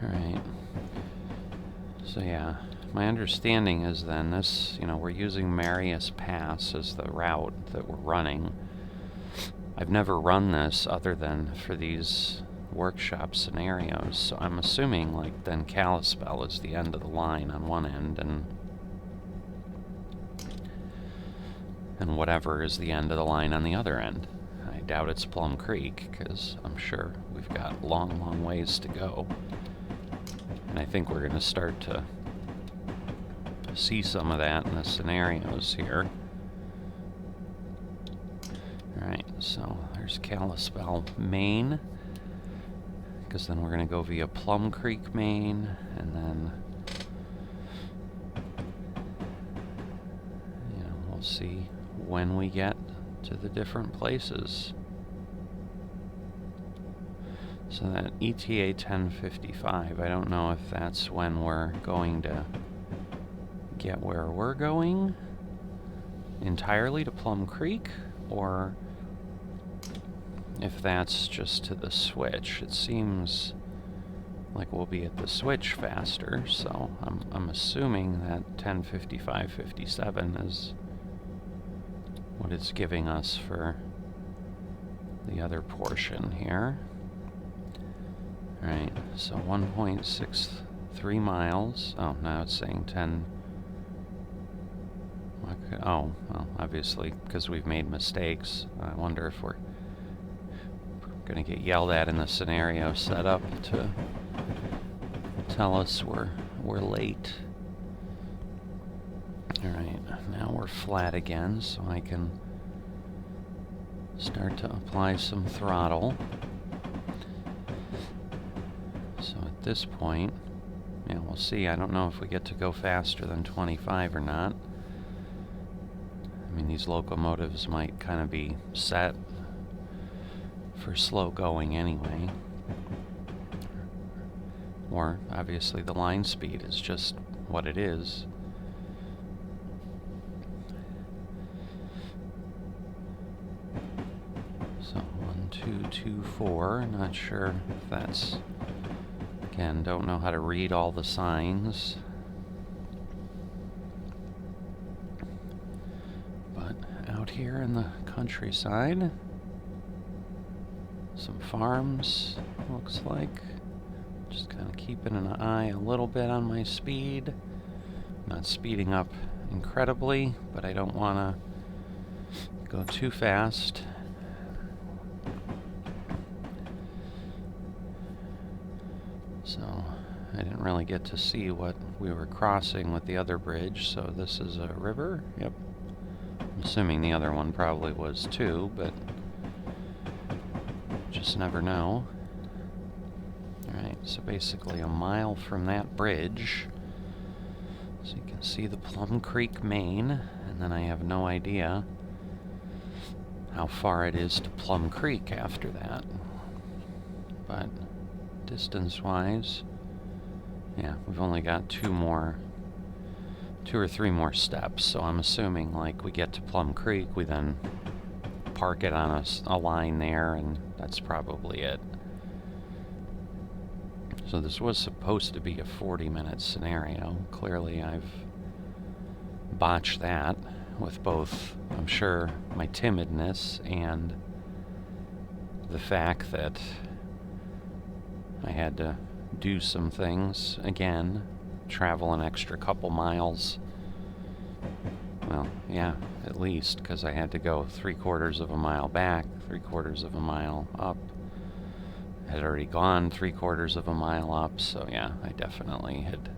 Alright. So yeah, my understanding is then this, we're using Marius Pass as the route that we're running. I've never run this other than for these workshop scenarios, so I'm assuming like then Kalispell is the end of the line on one end, and whatever is the end of the line on the other end. I doubt it's Plum Creek, because I'm sure we've got long ways to go. And I think we're going to start to see some of that in the scenarios here. Alright, so there's Kalispell, Maine, because then we're going to go via Plum Creek, Maine, and then we'll see when we get to the different places. So that ETA 1055, I don't know if that's when we're going to get where we're going, entirely to Plum Creek, or if that's just to the switch. It seems like we'll be at the switch faster, so I'm assuming that 105557 is what it's giving us for the other portion here. Alright, so 1.63 miles. Oh, now it's saying 10. Okay. Oh, well, obviously, because we've made mistakes. I wonder if we're going to get yelled at in the scenario set up to tell us we're late. Alright, now we're flat again, so I can start to apply some throttle. So at this point, yeah, we'll see. I don't know if we get to go faster than 25 or not. I mean, these locomotives might kind of be set for slow going anyway. Or, obviously, the line speed is just what it is. So, 1224, not sure if that's... Again, don't know how to read all the signs. But out here in the countryside, some farms, looks like. Just kind of keeping an eye a little bit on my speed. Not speeding up incredibly, but I don't want to go too fast. So I didn't really get to see what we were crossing with the other bridge, so this is a river? Yep. I'm assuming the other one probably was too, but just never know. Alright, so basically a mile from that bridge. So you can see the Plum Creek, Maine, and then I have no idea how far it is to Plum Creek after that. But distance-wise, yeah, we've only got two or three more steps, so I'm assuming like we get to Plum Creek, we then park it on a line there, and that's probably it. So this was supposed to be a 40-minute scenario. Clearly I've botched that with both, I'm sure, my timidness and the fact that I had to do some things again, travel an extra couple miles. Well, yeah, at least, because I had to go 3/4 of a mile back, 3/4 of a mile up. I had already gone 3/4 of a mile up, so yeah, I definitely had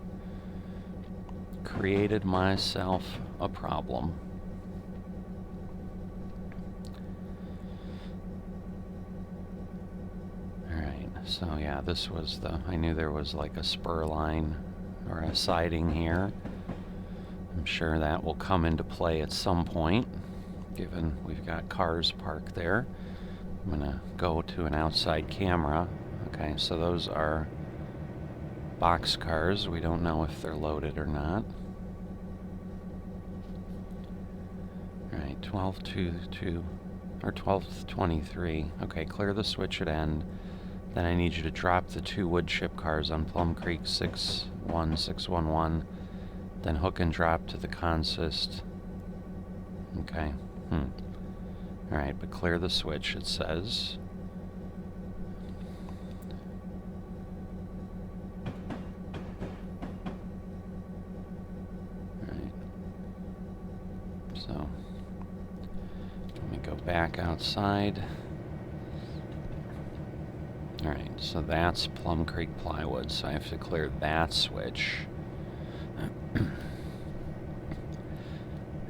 created myself a problem. So yeah, this was I knew there was like a spur line or a siding here. I'm sure that will come into play at some point, given we've got cars parked there. I'm gonna go to an outside camera. Okay, so those are box cars. We don't know if they're loaded or not. Alright, 1222 or 1223. Okay, clear the switch at end. Then I need you to drop the two wood chip cars on Plum Creek 61611. Then hook and drop to the consist. Okay. Alright, but clear the switch, it says. Alright. So, let me go back outside. Alright, so that's Plum Creek Plywood, so I have to clear that switch.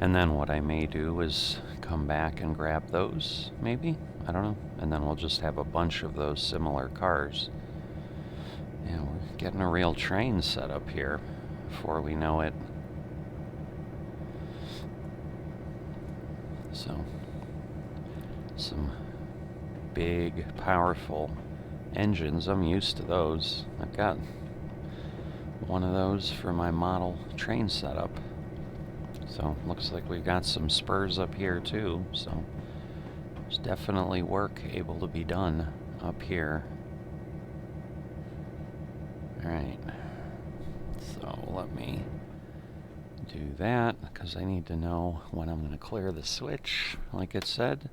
And then what I may do is come back and grab those, maybe? I don't know. And then we'll just have a bunch of those similar cars. Yeah, we're getting a real train set up here before we know it. So, some big, powerful engines. I'm used to those. I've got one of those for my model train setup. So looks like we've got some spurs up here too, so there's definitely work able to be done up here. Alright, so let me do that, because I need to know when I'm going to clear the switch, like it said.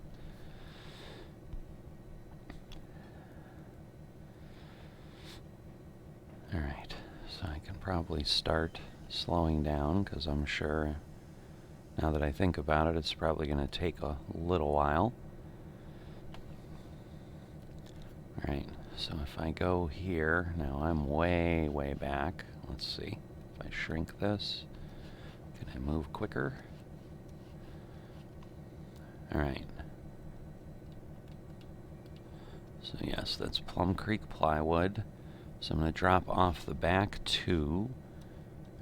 Alright, so I can probably start slowing down, because I'm sure, now that I think about it, it's probably going to take a little while. Alright, so if I go here, now I'm way, way back. Let's see, if I shrink this, can I move quicker? Alright. So yes, that's Plum Creek Plywood. So I'm going to drop off the back 2.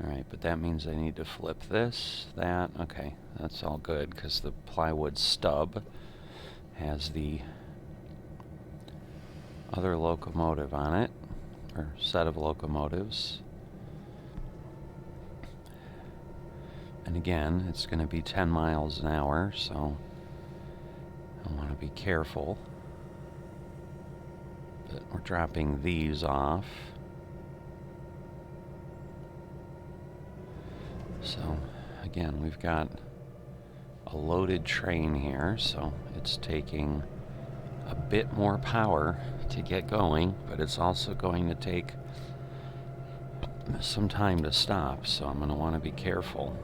Alright, but that means I need to flip this, that. Okay, that's all good, because the plywood stub has the other locomotive on it, or set of locomotives. And again, it's going to be 10 miles an hour, so I want to be careful. But we're dropping these off. So again, we've got a loaded train here, so it's taking a bit more power to get going, but it's also going to take some time to stop, so I'm going to want to be careful.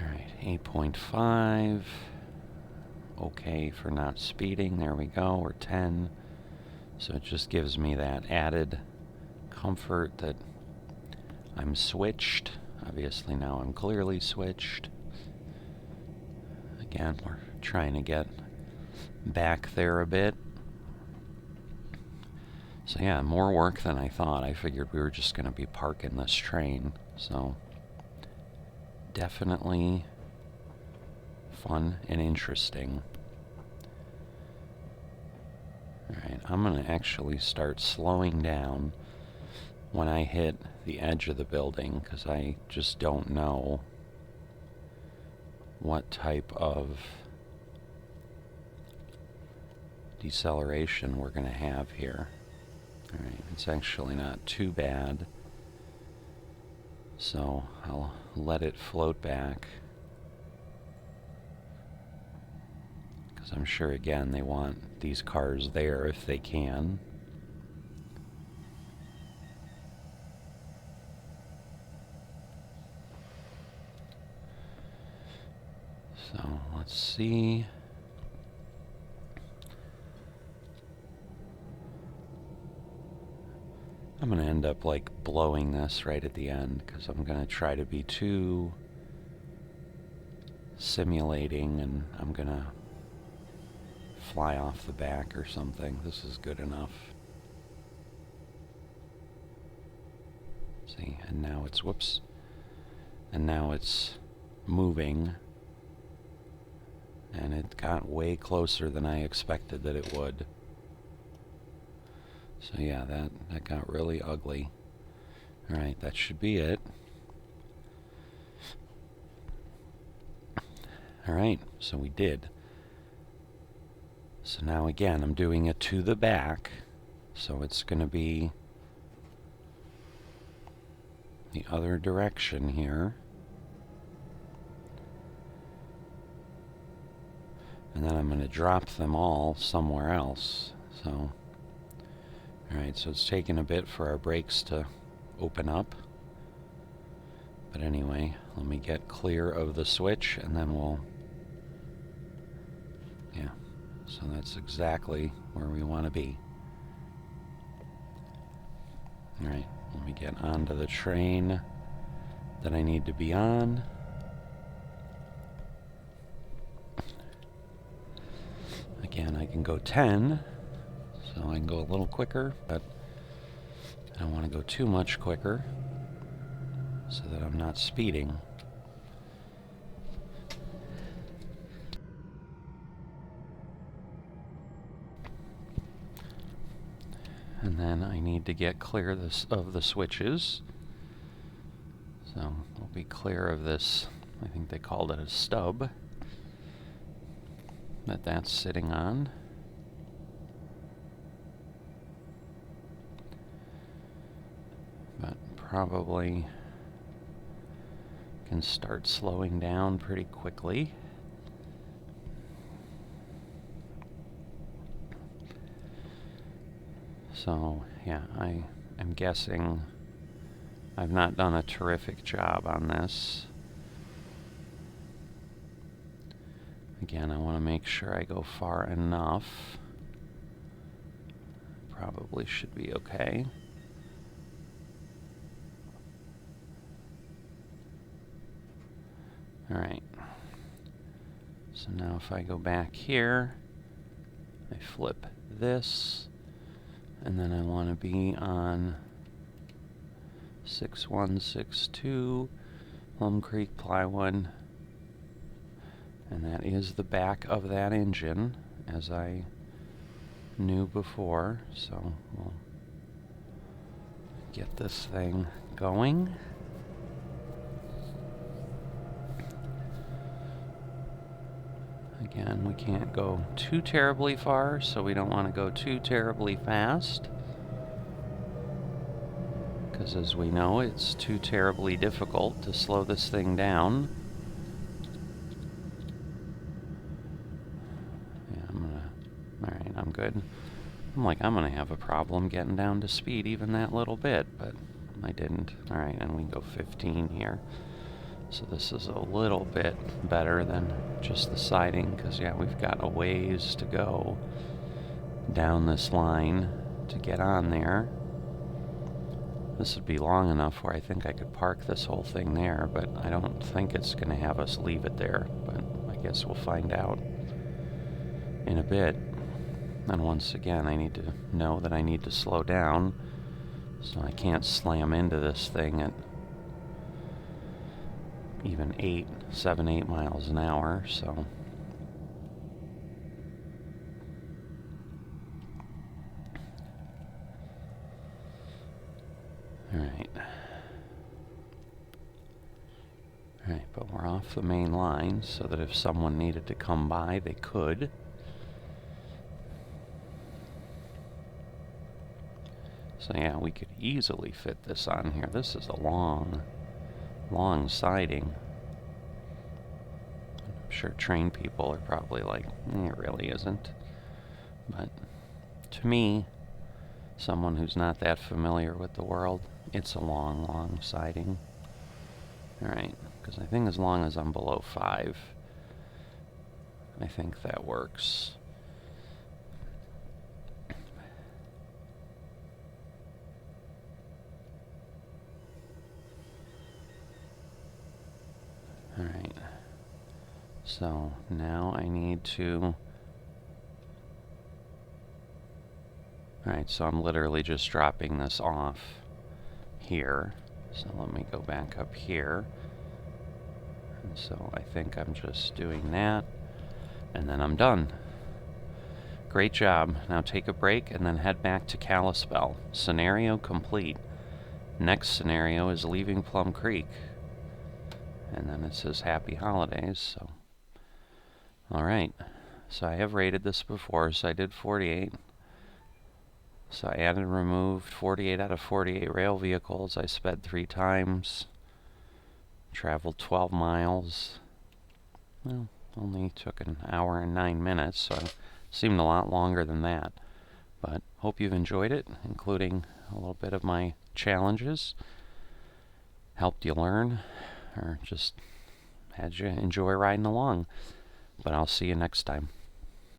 Alright, 8.5. Okay for not speeding. There we go. We're 10. So it just gives me that added comfort that I'm switched. Obviously now I'm clearly switched. Again, we're trying to get back there a bit. So yeah, more work than I thought. I figured we were just going to be parking this train. So definitely fun and interesting. Alright, I'm going to actually start slowing down when I hit the edge of the building, because I just don't know what type of deceleration we're going to have here. Alright, it's actually not too bad, so I'll let it float back. I'm sure, again, they want these cars there if they can. So, let's see. I'm going to end up, like, blowing this right at the end, because I'm going to try to be too simulating, and I'm going to fly off the back or something. This is good enough. See, and now it's, whoops, and now it's moving, and it got way closer than I expected that it would. So yeah, that got really ugly. Alright, that should be it. Alright, so we did. So now again, I'm doing it to the back, so it's going to be the other direction here. And then I'm going to drop them all somewhere else. So, alright, so it's taking a bit for our brakes to open up. But anyway, let me get clear of the switch, and then we'll... Yeah. So that's exactly where we want to be. Alright, let me get onto the train that I need to be on. Again, I can go 10, so I can go a little quicker, but I don't want to go too much quicker so that I'm not speeding. And then I need to get clear of the switches. So we'll be clear of this, I think they called it a stub, that's sitting on. But probably can start slowing down pretty quickly. So yeah, I am guessing I've not done a terrific job on this. Again, I want to make sure I go far enough. Probably should be okay. Alright. So now if I go back here, I flip this, and then I want to be on 6162 Plum Creek Plywood, and that is the back of that engine, as I knew before. So we'll get this thing going. Again, we can't go too terribly far, so we don't want to go too terribly fast, because as we know, it's too terribly difficult to slow this thing down. Yeah, alright, I'm good. I'm gonna have a problem getting down to speed even that little bit, but I didn't. Alright, and we go 15 here. So this is a little bit better than just the siding, because yeah, we've got a ways to go down this line to get on there. This would be long enough where I think I could park this whole thing there, but I don't think it's going to have us leave it there. But I guess we'll find out in a bit. And once again, I need to know that I need to slow down, so I can't slam into this thing at even 7, 8 miles an hour, so. Alright. Alright, but we're off the main line, so that if someone needed to come by, they could. So yeah, we could easily fit this on here. This is a long siding. I'm sure trained people are probably like, it really isn't. But to me, someone who's not that familiar with the world, it's a long siding. Alright, because I think as long as I'm below 5, I think that works. Alright, so now I need to... Alright, so I'm literally just dropping this off here. So let me go back up here. And so I think I'm just doing that, and then I'm done. Great job. Now take a break and then head back to Kalispell. Scenario complete. Next scenario is leaving Plum Creek. And then it says happy holidays, so. Alright, so I have rated this before, so I did 48. So I added and removed 48 out of 48 rail vehicles. I sped 3 times, traveled 12 miles. Well, only took an hour and 9 minutes, so it seemed a lot longer than that. But hope you've enjoyed it, including a little bit of my challenges. Helped you learn, or just had you enjoy riding along. But I'll see you next time.